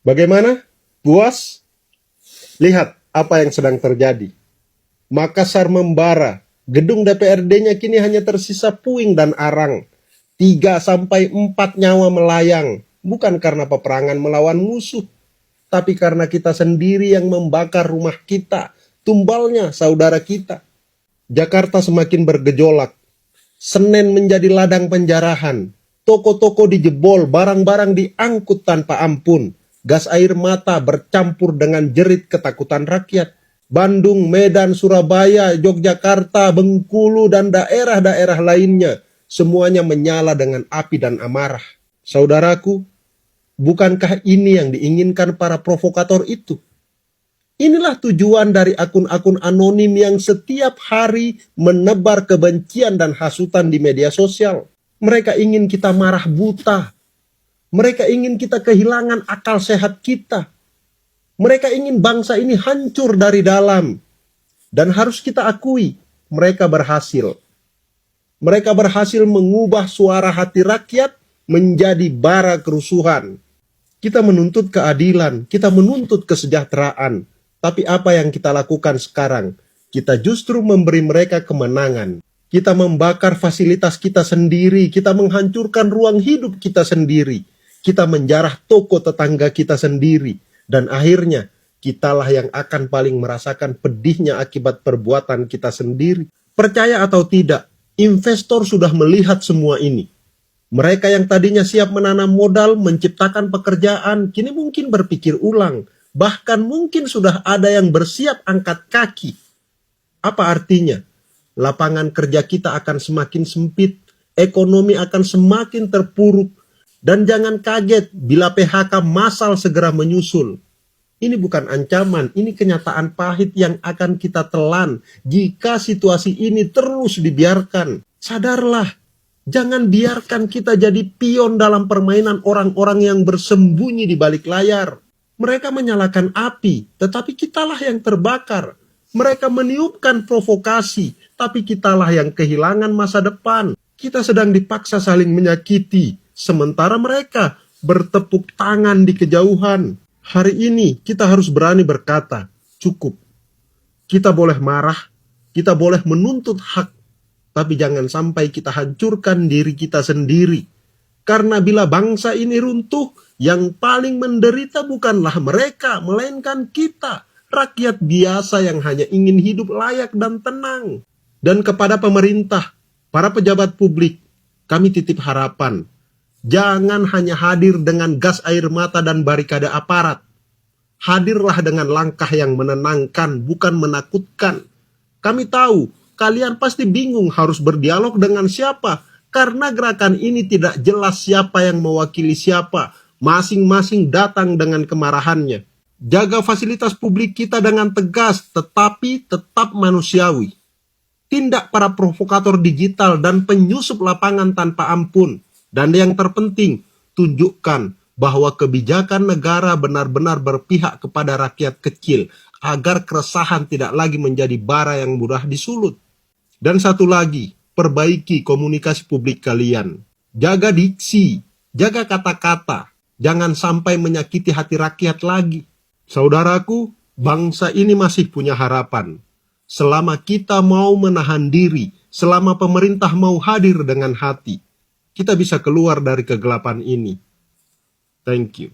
Bagaimana? Puas? Lihat apa yang sedang terjadi. Makassar membara. Gedung DPRD-nya kini hanya tersisa puing dan arang. 3 sampai 4 nyawa melayang. Bukan karena peperangan melawan musuh, tapi karena kita sendiri yang membakar rumah kita. Tumbalnya saudara kita. Jakarta semakin bergejolak. Senen menjadi ladang penjarahan. Toko-toko dijebol, barang-barang diangkut tanpa ampun. Gas air mata bercampur dengan jerit ketakutan rakyat. Bandung, Medan, Surabaya, Yogyakarta, Bengkulu, dan daerah-daerah lainnya, semuanya menyala dengan api dan amarah. Saudaraku, bukankah ini yang diinginkan para provokator itu? Inilah tujuan dari akun-akun anonim yang setiap hari menebar kebencian dan hasutan di media sosial. Mereka ingin kita marah buta. Mereka ingin kita kehilangan akal sehat kita. Mereka ingin bangsa ini hancur dari dalam. Dan harus kita akui, mereka berhasil. Mereka berhasil mengubah suara hati rakyat menjadi bara kerusuhan. Kita menuntut keadilan, kita menuntut kesejahteraan. Tapi apa yang kita lakukan sekarang? Kita justru memberi mereka kemenangan. Kita membakar fasilitas kita sendiri, kita menghancurkan ruang hidup kita sendiri. Kita menjarah toko tetangga kita sendiri. Dan akhirnya, kitalah yang akan paling merasakan pedihnya akibat perbuatan kita sendiri. Percaya atau tidak, investor sudah melihat semua ini. Mereka yang tadinya siap menanam modal, menciptakan pekerjaan, kini mungkin berpikir ulang. Bahkan mungkin sudah ada yang bersiap angkat kaki. Apa artinya? Lapangan kerja kita akan semakin sempit, ekonomi akan semakin terpuruk, dan jangan kaget bila PHK massal segera menyusul. Ini bukan ancaman, ini kenyataan pahit yang akan kita telan jika situasi ini terus dibiarkan. Sadarlah, jangan biarkan kita jadi pion dalam permainan orang-orang yang bersembunyi di balik layar. Mereka menyalakan api, tetapi kitalah yang terbakar. Mereka meniupkan provokasi, tapi kitalah yang kehilangan masa depan. Kita sedang dipaksa saling menyakiti, sementara mereka bertepuk tangan di kejauhan. Hari ini kita harus berani berkata, cukup. Kita boleh marah, kita boleh menuntut hak, tapi jangan sampai kita hancurkan diri kita sendiri. Karena bila bangsa ini runtuh, yang paling menderita bukanlah mereka, melainkan kita, rakyat biasa yang hanya ingin hidup layak dan tenang. Dan kepada pemerintah, para pejabat publik, kami titip harapan. Jangan hanya hadir dengan gas air mata dan barikade aparat. Hadirlah dengan langkah yang menenangkan, bukan menakutkan. Kami tahu, kalian pasti bingung harus berdialog dengan siapa, karena gerakan ini tidak jelas siapa yang mewakili siapa. Masing-masing datang dengan kemarahannya. Jaga fasilitas publik kita dengan tegas, tetapi tetap manusiawi. Tindak para provokator digital dan penyusup lapangan tanpa ampun. Dan yang terpenting, tunjukkan bahwa kebijakan negara benar-benar berpihak kepada rakyat kecil, agar keresahan tidak lagi menjadi bara yang mudah disulut. Dan satu lagi, perbaiki komunikasi publik kalian. Jaga diksi, jaga kata-kata, jangan sampai menyakiti hati rakyat lagi. Saudaraku, bangsa ini masih punya harapan. Selama kita mau menahan diri, selama pemerintah mau hadir dengan hati, kita bisa keluar dari kegelapan ini. Thank you.